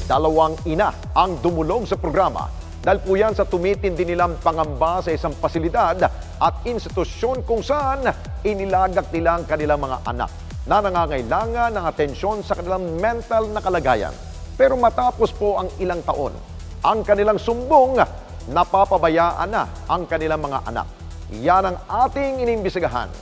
Dalawang ina ang dumulog sa programa dahil po yan sa tumitindi nilang pangamba sa isang pasilidad at institusyon kung saan inilagak nila ang kanilang mga anak na nangangailangan ng atensyon sa kanilang mental na kalagayan. Pero matapos po ang ilang taon, ang kanilang sumbong, napapabayaan na ang kanilang mga anak. Yan ang ating inimbisigahan.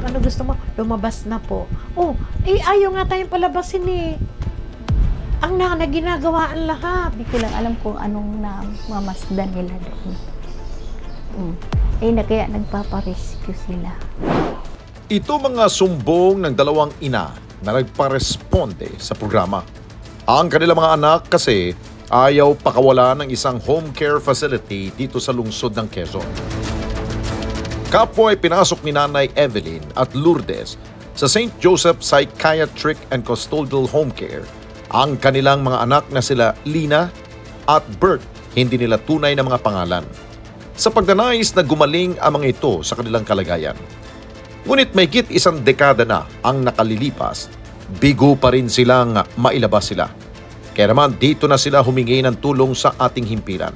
Ano gusto mo? Lumabas na po. Oh, ayaw nga tayong palabasin eh. Ang ginagawaan lahat. Hindi ko lang alam kung anong namamasdan nila doon. Kaya nagpaparescue sila. Ito mga sumbong ng dalawang ina na nagparesponde sa programa. Ang kanilang mga anak kasi ayaw pakawalan ng isang home care facility dito sa lungsod ng Quezon. Kapwa ay pinasok ni Nanay Evelyn at Lourdes sa St. Joseph Psychiatric and Custodial Home Care ang kanilang mga anak na sila Lina at Bert, hindi nila tunay na mga pangalan. Sa pagdanais na gumaling ang mga ito sa kanilang kalagayan. Ngunit mahigit isang dekada na ang nakalilipas, bigo pa rin silang mailabas sila. Kaya naman dito na sila humingi ng tulong sa ating himpilan.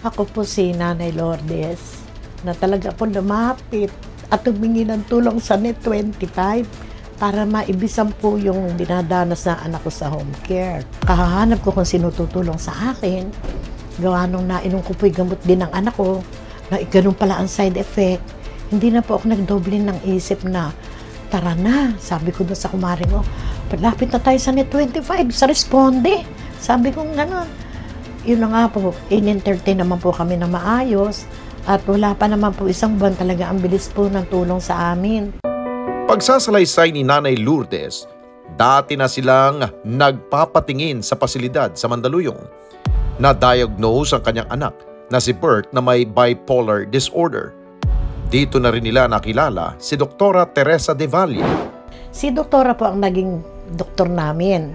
Ako po si Nanay Lourdes na talaga po lumapit at humingi ng tulong sa Net 25 para maibisan po yung dinadanas na anak ko sa home care. Kahahanap ko kung sino tutulong sa akin. Gawa nung nainom ko po'y gamot din ng anak ko na ganun pala ang side effect. Hindi na po ako nagdoble ng isip na tara na, sabi ko doon sa kumaring ko, palapit na tayo sa Net 25, sa Responde. Sabi ko gano'n. Yun na nga po, in-entertain naman po kami na maayos. At wala pa naman po isang buwan talaga ang bilis po ng tulong sa amin. Pagsasalaysay ni Nanay Lourdes, dati na silang nagpapatingin sa pasilidad sa Mandaluyong. Na-diagnose ang kanyang anak na si Bert na may bipolar disorder. Dito na rin nila nakilala si Doktora Teresa De Valle. Si Doktora po ang naging doktor namin.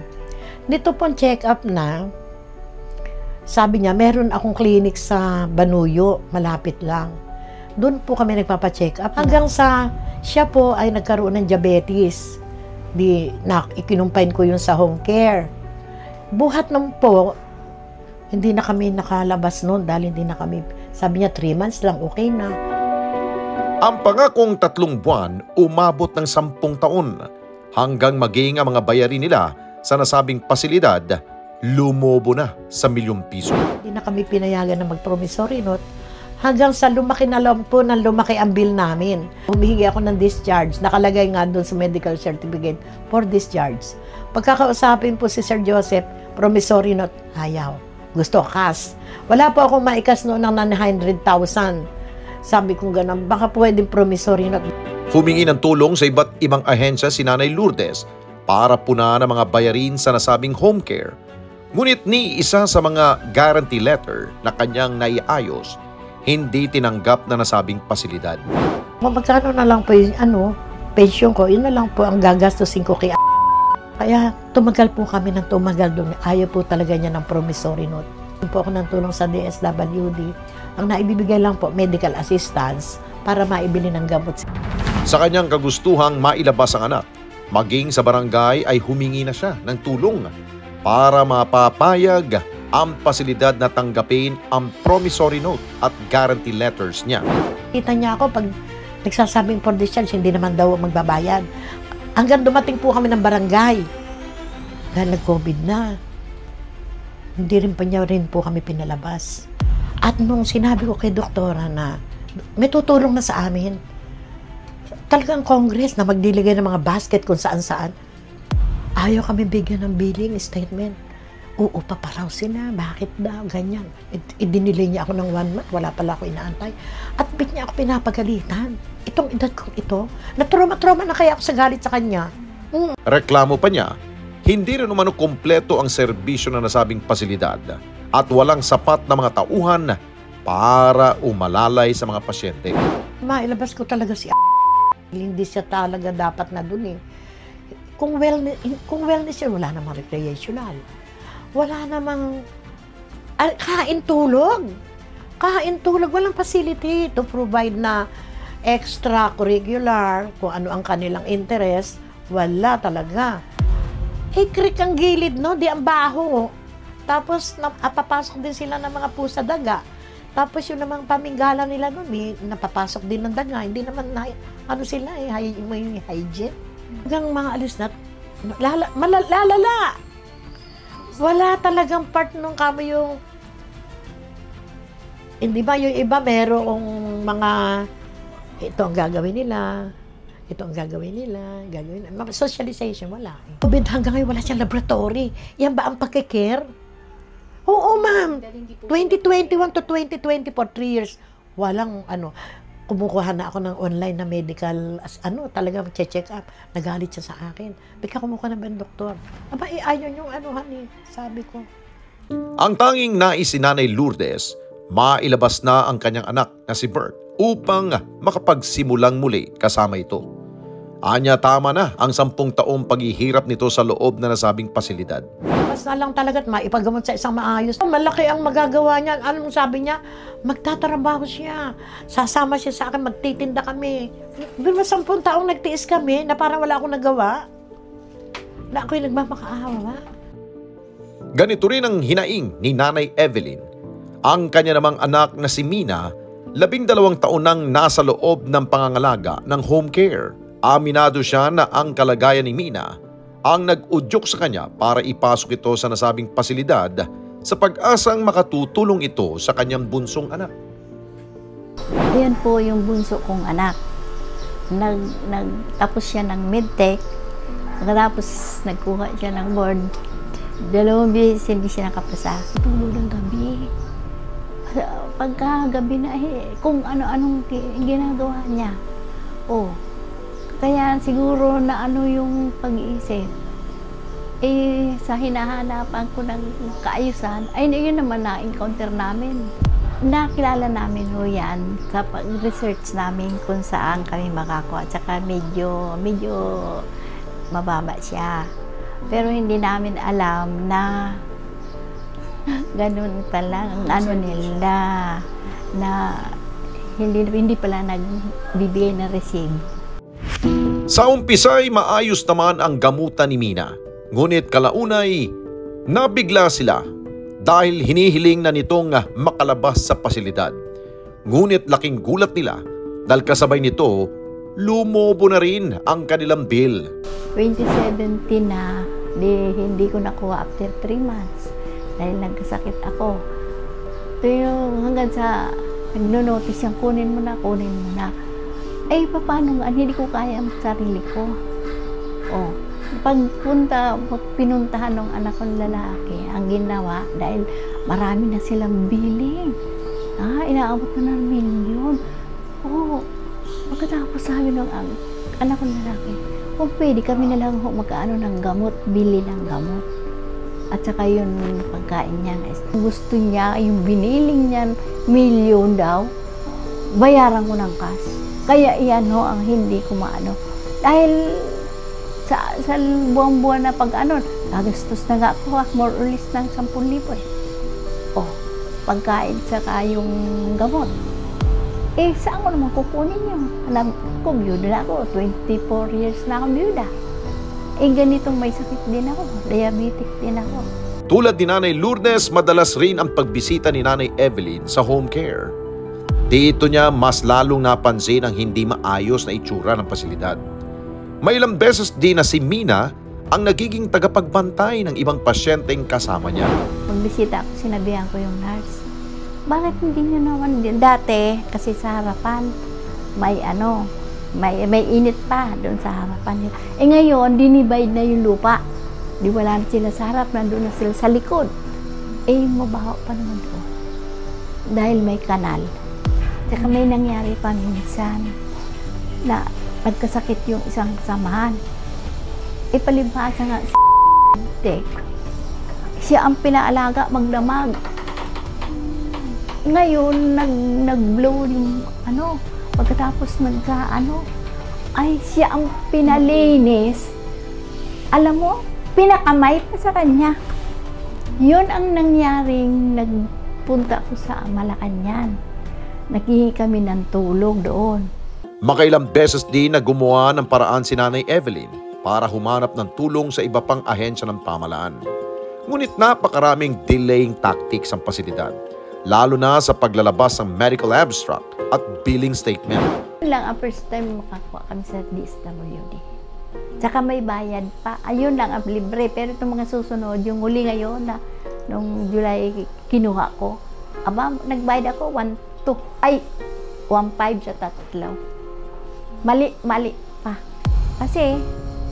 Nito pong check-up na, sabi niya, meron akong clinic sa Banuyo, malapit lang. Doon po kami nagpapa-check up. Hanggang sa siya po ay nagkaroon ng diabetes. Ikinumpain ko yun sa home care. Buhat nung po, hindi na kami nakalabas noon dahil hindi na kami, sabi niya 3 months lang, okay na. Ang pangakong 3 buwan, umabot ng 10 taon hanggang maging ang mga bayarin nila sa nasabing pasilidad lumobo na sa ₱1,000,000. Hindi na kami pinayagan na mag-promissory note hanggang sa lumaki na lang po ng lumaki ang bill namin. Humihingi ako ng discharge, nakalagay nga doon sa medical certificate for discharge. Pagkakausapin po si Sir Joseph, promissory note, ayaw. Gusto cash. Wala po akong maikas noon ng 900,000. Sabi ko gano'n, baka pwedeng promissory note. Humingi ng tulong sa iba't ibang ahensya si Nanay Lourdes para punahan ang mga bayarin sa nasabing home care. Ngunit ni isa sa mga guarantee letter na kanyang naiayos, hindi tinanggap na nasabing pasilidad. Magkano na lang po yung pension ko, yun na lang po ang gagastusin ko kay Kaya tumagal po kami ng tumagal doon. Ayaw po talaga niya ng promissory note. Hindi po ako ng tulong sa DSWD. Ang naibibigay lang po, medical assistance para maibili ng gamot. Sa kanyang kagustuhang mailabas ang anak, maging sa barangay ay humingi na siya ng tulong para mapapayag ang pasilidad na tanggapin ang promissory note at guarantee letters niya. Kita niya ako pag nagsasabing for discharge, hindi naman daw magbabayad. Hanggang dumating po kami ng barangay. Dahil nag-COVID na. Hindi rin pa niya rin po kami pinalabas. At nung sinabi ko kay doktora na may tutulong na sa amin, talagang Congress na magdiligay ng mga basket kung saan-saan, ayaw kami bigyan ng billing statement. Oo, paparaw sila. Bakit daw? Ganyan. Idinilay niya ako ng 1 month. Wala pala ako inaantay. At bit niya ako pinapagalitan. Itong edad kong ito, natroma-troma na kaya ako sa galit sa kanya. Reklamo pa niya, hindi rin umano kompleto ang serbisyo na nasabing pasilidad at walang sapat na mga tauhan para umalalay sa mga pasyente. Mailabas ko talaga si hindi siya talaga dapat na dun eh. Kung wellness yun, wala namang recreational. Wala namang kain tulog. Walang facility to provide na extracurricular, kung ano ang kanilang interest, wala talaga. Hikrik ang gilid, no? Di ang baho. Tapos, papasok din sila ng mga pusa daga. Tapos, yung namang pamingala nila nun, napapasok din ng daga. Hindi naman, ano sila may hygiene. Hanggang mga alis na, lalala. Wala talagang part nung kami yung, hindi ba yung iba merong mga, ito ang gagawin nila, socialization, wala. COVID hanggang ngayon, wala siyang laboratory. Yan ba ang pagkikare? Oo, ma'am. 2021 to 2024, 3 years, walang kumukuha na ako ng online na medical, talagang check up. Nagalit siya sa akin. Bika kumukuha na ba ng doktor? Aba, ayaw yung sabi ko. Ang tanging nais si Nanay Lourdes, mailabas na ang kanyang anak na si Bert upang makapagsimulang muli kasama ito. Anya tama na ang 10 taong paghihirap nito sa loob na nasabing pasilidad. Mas na lang talaga't maipagamot sa isang maayos. Malaki ang magagawa niya. Anong sabi niya? Magtatrabaho siya. Sasama siya sa akin, magtitinda kami. Pero 10 taong nagtiis kami na parang wala akong nagawa. Na ako'y nagmamakaawa. Ganito rin ang hinaing ni Nanay Evelyn. Ang kanya namang anak na si Mina, 12 taon nang nasa loob ng pangangalaga ng home care. Aminado siya na ang kalagayan ni Mina ang nag-udyok sa kanya para ipasok ito sa nasabing pasilidad sa pag-asang makatutulong ito sa kanyang bunsong anak. Yan po yung bunso kong anak. Tapos siya ng medtech, tapos nagkuha siya ng board. 2 beses hindi siya nakapasa. Tulog ng gabi. Pagkagabi na kung ano-anong ginagawa niya. Kaya siguro na yung pag-iisip. Sa hinahanapan ko ng kaayusan, yun naman na-encounter namin. Nakilala namin yan sa pag-research namin kung saan kami makakuha. Tsaka medyo mababa siya. Pero hindi namin alam na ganun pala ang nila na hindi pala nagbibigay ng receive. Sa umpisa'y maayos naman ang gamutan ni Mina. Ngunit kalaunay, nabigla sila dahil hinihiling na nitong makalabas sa pasilidad. Ngunit laking gulat nila dahil kasabay nito, lumobo na rin ang kanilang bill. 2017 na, hindi ko nakuha after 3 months dahil nagkasakit ako. Pero hanggang sa nagno-notice yung kunin mo na. Paano nga, hindi ko kaya ang sarili ko. Pag pinuntahan ng anak kong lalaki, ang ginawa, dahil marami na silang billing. Inaabot na ng milyon. Pagkatapos sabi ng anak kong lalaki, kung pwede kami na lang magkaano ng gamot, bili ng gamot. At saka yung pagkain niya. Gusto niya, yung biniling niya, milyon daw, bayaran ko ng cash. Kaya iyan ang hindi ko maano. Dahil sa buwan-buwan na gagastos na nga ako, more or less ng 10,000 pagkain saka yung gamot. Saan ko naman kukunin yun? Alam ko, byuda na ako. 24 years na akong byuda. Ganitong may sakit din ako. Diabetic din ako. Tulad ni Nanay Lourdes, madalas rin ang pagbisita ni Nanay Evelyn sa home care. Dito niya mas lalong napansin ang hindi maayos na itsura ng pasilidad. May ilang beses din na si Mina ang nagiging tagapagbantay ng ibang pasyenteng kasama niya. Pagbisita ako, sinabihan ko yung nurse, bakit hindi niyo naman din? Dati, kasi sa harapan, may init pa doon sa harapan nila. Ngayon, dinibide na yung lupa. Di wala na sila sa harap, nandun na sila sa likod. Mabaho pa naman doon. Dahil may kanal. Tsaka may nangyari pa minsan na pagkasakit yung isang kasamahan. Palibhasa nga siya ang pinaalaga magdamag. Ngayon, nag-blow yung pagkatapos siya ang pinalinis. Alam mo, pinakamay pa sa kanya. Yun ang nangyaring nagpunta ko sa Malacanang. Naghihingi kami ng tulog doon. Makailang beses din na gumawa ng paraan si Nanay Evelyn para humanap ng tulong sa iba pang ahensya ng pamahalaan. Ngunit napakaraming delaying tactics ang pasilidad, lalo na sa paglalabas ng medical abstract at billing statement. Yun lang ang first time makakuha kami sa DSWD. Tsaka may bayad pa. Ayun lang ang libre. Pero itong mga susunod, yung huli ngayon na nung July kinuha ko, nagbayad ako 1.5 sa tatlo. Mali pa. Kasi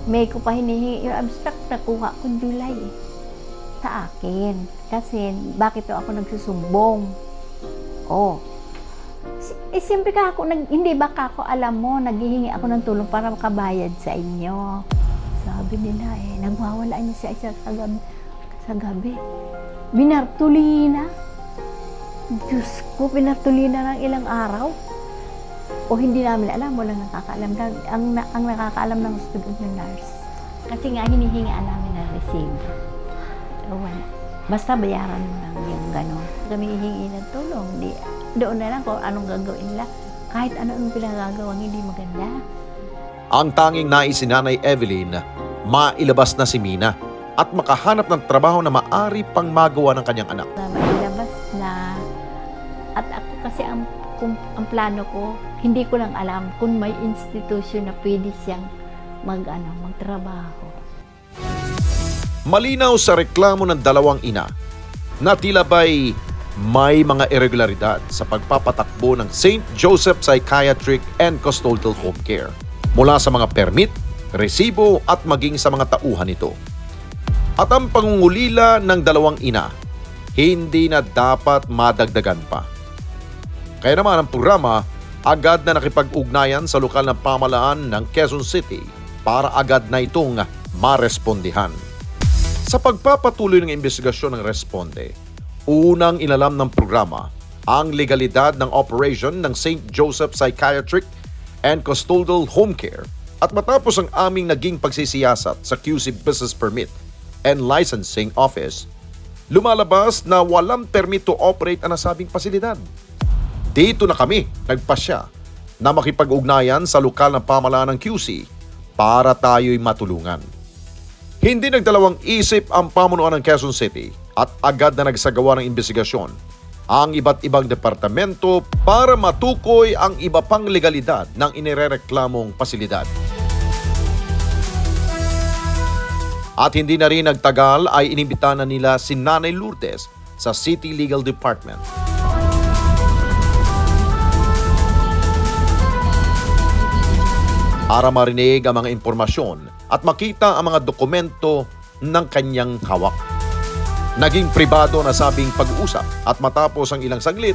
may ko pa hinihingi yung abstract na kuha ko July sa akin. Kasi bakit ako nagsusumbong? Siyempre ka ako, hindi ba ka ako alam mo, naghihingi ako ng tulong para makabayad sa inyo. Sabi nila nagwawala niya siya sa gabi. Binartulina. Diyos ko, binartulina ng ilang araw. O hindi namin alam, walang nakakaalam. Ang nakakaalam ng student ng nurse. Kasi nga hinihingaan namin ng resibo. So, wala. Basta bayaran mo lang yung gano'n. Kami hihingi ng tulong. Doon na lang kung anong gagawin nila. Kahit anong pinagagawang hindi maganda. Ang tanging nais si Nanay Evelyn, mailabas na si Mina at makahanap ng trabaho na maari pang magawa ng kanyang anak. Mailabas na. At ako kasi ang plano ko, hindi ko lang alam kung may institusyon na pwede siyang magtrabaho. Malinaw sa reklamo ng dalawang ina na tila ba'y may mga irregularidad sa pagpapatakbo ng St. Joseph Psychiatric and Custodial Home Care mula sa mga permit, resibo at maging sa mga tauhan nito. At ang pangungulila ng dalawang ina, hindi na dapat madagdagan pa. Kaya naman ang programa agad na nakipag-ugnayan sa lokal na pamahalaan ng Quezon City para agad na itong marespondihan. Sa pagpapatuloy ng investigasyon ng responde, unang inalam ng programa ang legalidad ng operation ng St. Joseph Psychiatric and Custodial Home Care at matapos ang aming naging pagsisiyasat sa QC Business Permit and Licensing Office, lumalabas na walang permit to operate ang nasabing pasilidad. Dito na kami nagpasya na makipag-ugnayan sa lokal na pamahalaan ng QC para tayo'y matulungan. Hindi nagdalawang isip ang pamunuan ng Quezon City at agad na nagsagawa ng investigasyon ang iba't ibang departamento para matukoy ang iba pang legalidad ng inirereklamong pasilidad. At hindi na rin nagtagal ay inimbita na nila si Nanay Lourdes sa City Legal Department. Para marinig ang mga impormasyon at makita ang mga dokumento ng kanyang hawak. Naging pribado na sabing pag-uusap at matapos ang ilang saglit,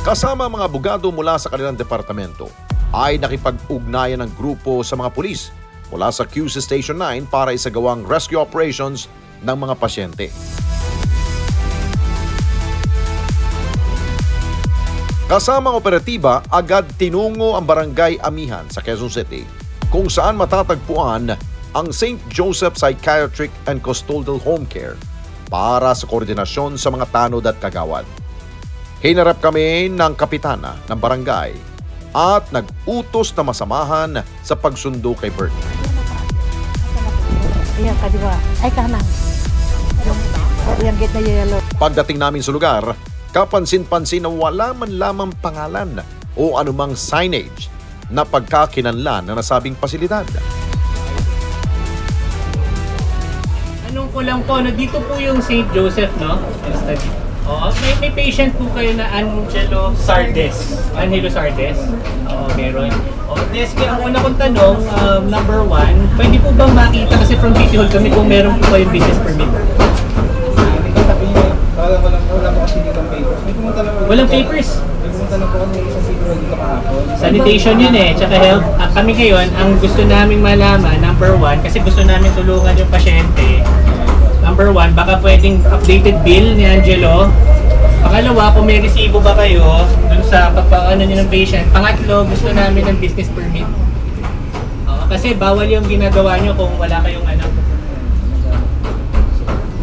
kasama mga abogado mula sa kanilang departamento ay nakipag-ugnayan ng grupo sa mga pulis mula sa QC Station 9 para isagawang rescue operations ng mga pasyente. Kasama ang operatiba, agad tinungo ang Barangay Amihan sa Quezon City kung saan matatagpuan ang St. Joseph Psychiatric and Custodial Home Care para sa koordinasyon sa mga tanod at kagawad. Hinarap kami ng kapitana ng barangay at nag-utos na masamahan sa pagsundo kay Bert. Ayan, kadiwa. Ay, kanan. Yung gate na yellow. Pagdating namin sa lugar, kapansin-pansin na wala man lamang pangalan o anumang signage na pagkakinanlan na nasabing pasilidad. Anong ko lang po, dito po yung St. Joseph, no? Oo, may patient po kayo na Angelo Sardes. Angelo Sardes? Oo, meron. Desk, ang una kong tanong, number 1, pwede po bang makita kasi from City Hall kami kung meron po kayong business permit? Wala po kasi dito ang papers. Walang papers? May pumunta lang po kami sa City Hall dito kahapon. Sanitation yun tsaka health. Kami ngayon, ang gusto naming malaman, number 1, kasi gusto namin tulungan yung pasyente. Number 1, baka pwedeng updated bill ni Angelo. Pangalawa, kung may resibo ba kayo dun sa pagpaano nyo ng patient. Pangatlo, gusto namin ng business permit. Kasi bawal yung ginagawa nyo kung wala kayong anak.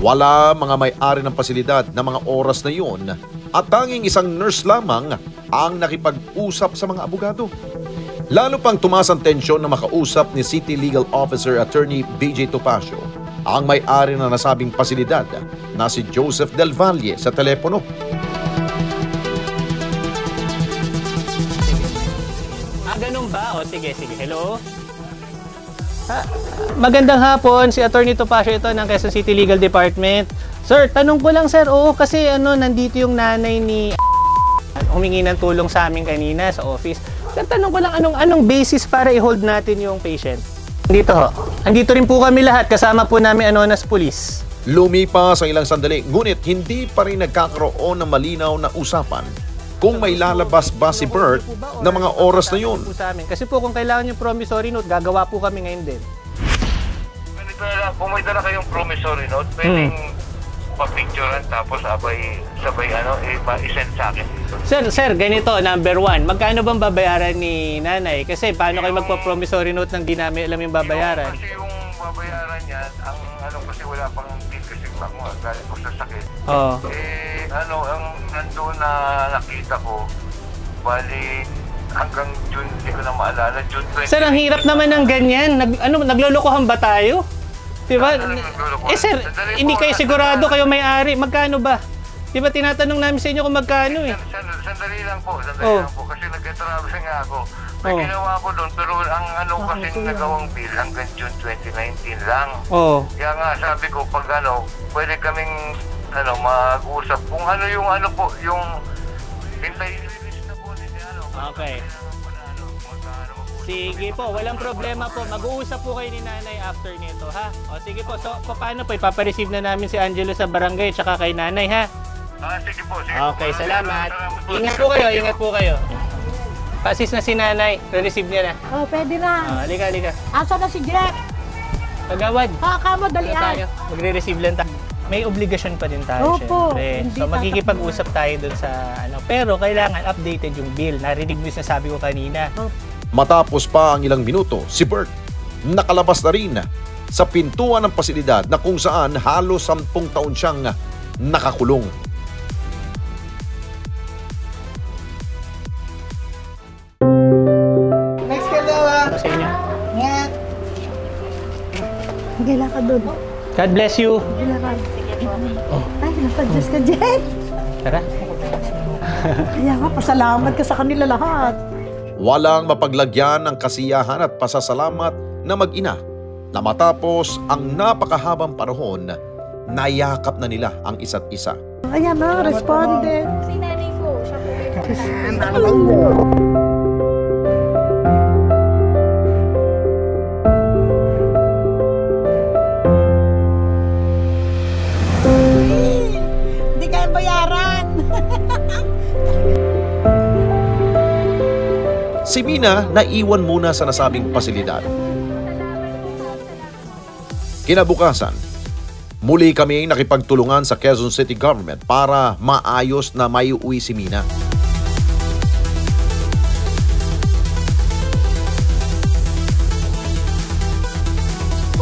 Wala mga may-ari ng pasilidad na mga oras na yun at tanging isang nurse lamang ang nakipag-usap sa mga abogado. Lalo pang tumaas ang tensyon na makausap ni City Legal Officer Attorney BJ Topacio ang may-ari na nasabing pasilidad na si Joseph Del Valle sa telepono. Ganun ba? O sige. Hello? Magandang hapon, si Attorney Topacio ito ng Quezon City Legal Department. Sir, tanong ko lang sir, kasi nandito yung nanay ni humingi ng tulong sa amin kanina sa office. Sir, tanong ko lang anong basis para i-hold natin yung patient? Andito rin po kami lahat, kasama po namin Anonas Police. Lumipas ang ilang sandali, ngunit hindi pa rin nagkakaroon ng malinaw na usapan kung may lalabas ba si Bert na mga oras na yun. Kasi po kung kailangan yung promissory note, gagawa po kami ngayon din. Kung may dala kayong promissory note, pwedeng pa-picturean tapos sabay i-send sa akin. Sir, ganito, number 1, magkano bang babayaran ni nanay? Kasi paano kayo magpa-promissory note nang di namin alam yung babayaran? Kasi yung babayaran niyan, kasi wala pang bill kasi mo, galing po sa sakit. Oo. Ang nandoon na nakita ko, bali hanggang June, hindi ko na maalala, June 20. Sir, ang hirap naman ng ganyan. Naglolokohan ba tayo? Diba? Sir, hindi kayo sigurado kayo may-ari. Magkano ba? Diba tinatanong namin sa inyo kung magkano eh? Sandali lang po. Kasi nag-travel nga ako. May ginawa ko doon, pero ang kasi nagawang bill hanggang June 2019 lang. Kaya nga sabi ko, pag pwede kaming mag-usap kung yung release na po Okay. Sige po, walang problema po. Mag-uusap po kayo ni nanay after nito, ha? Sige po, so paano po? Ipapareceive na namin si Angelo sa barangay tsaka kay nanay, ha? Sige po. Okay, salamat. Ingat po kayo. Pa-assist na si nanay. Re-receive niya na. Pwede na. Halika. Asa na si Jack? Kagawad. Kamo, dalian. Magre-receive lang tayo. May obligasyon pa din tayo, syempre. So magkikipag-usap tayo dun sa Pero kailangan updated yung bill. Narinig mo yung sinasabi ko kanina. Matapos pa ang ilang minuto, si Bert nakalabas na rin sa pintuan ng pasilidad na kung saan halos 10 taon siyang nakakulong. Next ka daw Sa inyo. Gila ka doon. God bless you. Gila ka. Ay, napag-Diyos ka, Jack. Tara. Kaya nga, pasalamat ka sa kanila lahat. Walang mapaglagyan ng kasiyahan at pasasalamat na mag-ina na matapos ang napakahabang panahon, nayakap na nila ang isa't isa. Ayan na, responded. Si nanay ko, siya po. Hindi kaya bayaran. Si Mina naiwan muna sa nasabing pasilidad. Kinabukasan, muli kami nakipagtulungan sa Quezon City Government para maayos na maiuwi si Mina.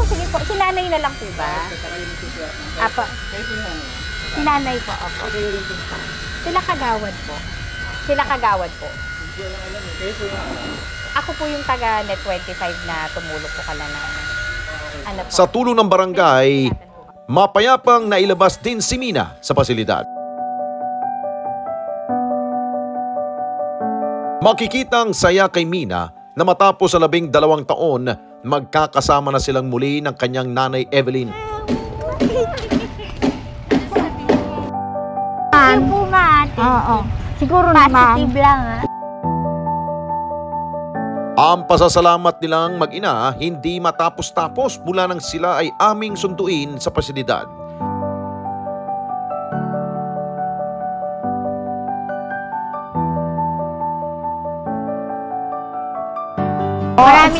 Sige po, si nanay na lang po ba? Apo. Si nanay po, opo. Sila kagawad po. Ako po yung taga Net 25 na tumulong po kala namin. Sa tulong ng barangay, mapayapang nailabas din si Mina sa pasilidad. Makikitang saya kay Mina na matapos sa 12 taon, magkakasama na silang muli ng kanyang nanay Evelyn. Sige po, mate. Oo. Siguro naman. Positive lang, ha? Ang pasasalamat nilang mag-ina hindi matapos-tapos mula nang sila ay aming sunduin sa pasilidad.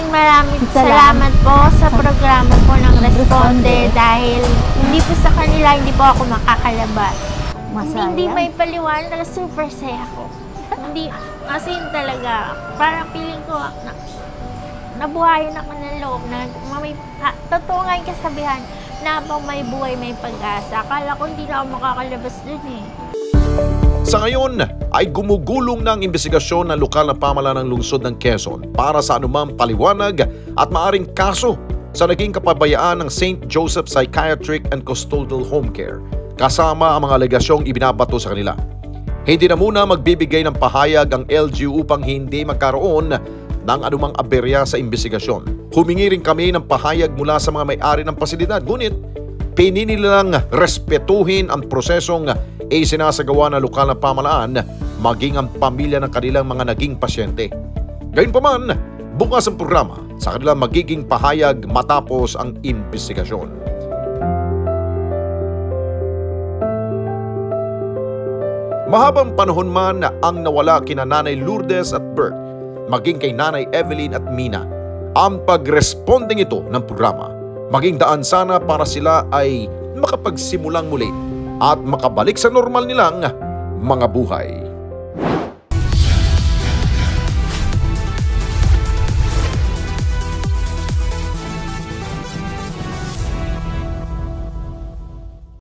Maraming salamat po sa programa po ng Responde dahil hindi po sa kanila, hindi po ako makakalabas. Hindi may paliwanag, super saya ko. Hindi, kasi talaga, parang feeling ko, nabuhayan ako ng loob na totoo nga yung kasabihan na habang may buhay may pag-asa. Akala ko hindi na ako makakalabas dun eh. Sa ngayon, ay gumugulong ng investigasyon ng lokal na pamahalaan ng lungsod ng Quezon para sa anumang paliwanag at maaring kaso sa naging kapabayaan ng St. Joseph Psychiatric and Custodial Home Care kasama ang mga alegasyong ibinabato sa kanila. Hindi na muna magbibigay ng pahayag ang LGU upang hindi magkaroon ng anumang aberya sa investigasyon. Humingi rin kami ng pahayag mula sa mga may-ari ng pasilidad, ngunit pininilang respetuhin ang prosesong isinasagawa ng lokal na pamahalaan maging ang pamilya ng kanilang mga naging pasyente. Gayunpaman, bukas ang programa sa kanilang magiging pahayag matapos ang investigasyon. Mahabang panahon man ang nawala kina Nanay Lourdes at Bert, maging kay Nanay Evelyn at Mina, ang pagresponding ito ng programa maging daan sana para sila ay makapagsimulang muli at makabalik sa normal nilang mga buhay.